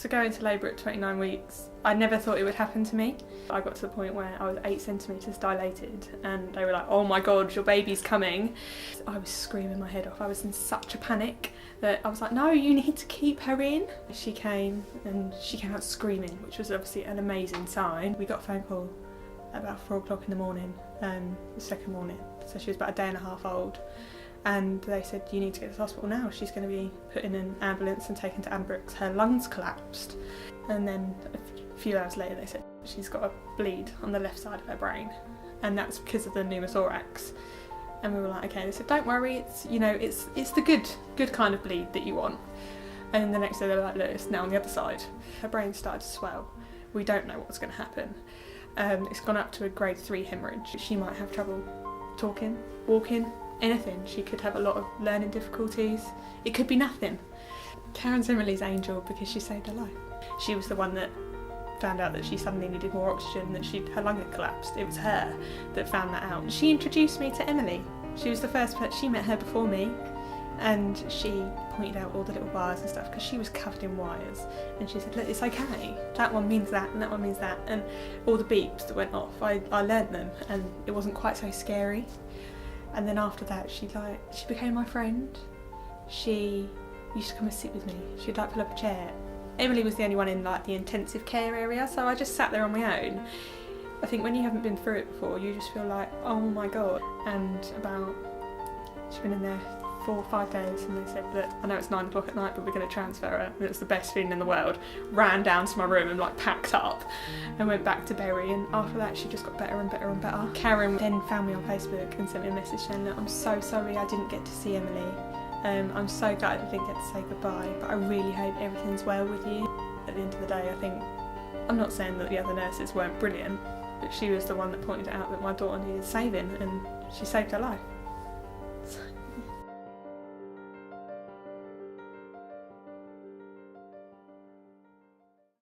To go into labour at 29 weeks, I never thought it would happen to me. I got to the point where I was 8 centimetres dilated and they were like, oh my god, your baby's coming. I was screaming my head off. I was in such a panic that I was like, no, you need to keep her in. She came and she came out screaming, which was obviously an amazing sign. We got a phone call at about 4 o'clock in the morning, the second morning. So she was about a day and a half old. And they said, you need to get to the hospital now. She's going to be put in an ambulance and taken to Ambrooks. Her lungs collapsed. And then a few hours later they said she's got a bleed on the left side of her brain. And that's because of the pneumothorax. And we were like, okay, they said, don't worry, it's, you know, it's the good kind of bleed that you want. And then the next day they were like, look, it's now on the other side. Her brain started to swell. We don't know what's going to happen. It's gone up to a grade 3 hemorrhage. She might have trouble talking, walking, anything. She could have a lot of learning difficulties. It could be nothing. Karen's Emily's angel because she saved her life. She was the one that found out that she suddenly needed more oxygen, that her lung had collapsed. It was her that found that out. She introduced me to Emily. She was the first person, she met her before me, and she pointed out all the little wires and stuff because she was covered in wires, and she said, look, it's okay, that one means that and that one means that, and all the beeps that went off, I learnt them and it wasn't quite so scary. And then after that she became my friend. She used to come and sit with me. She'd like pull up a chair. Emily was the only one in like the intensive care area, so I just sat there on my own. I think when you haven't been through it before, you just feel like, oh my god. And she's been in there 4 or 5 days, and they said that, I know it's 9 o'clock at night, but we're going to transfer her, and it was the best feeling in the world. Ran down to my room and like packed up and went back to Bury, and after that she just got better and better and better. Karen then found me on Facebook and sent me a message saying that I'm so sorry I didn't get to see Emily. I'm so glad I didn't get to say goodbye, but I really hope everything's well with you. At the end of the day, I think, I'm not saying that the other nurses weren't brilliant, but she was the one that pointed out that my daughter needed saving, and she saved her life.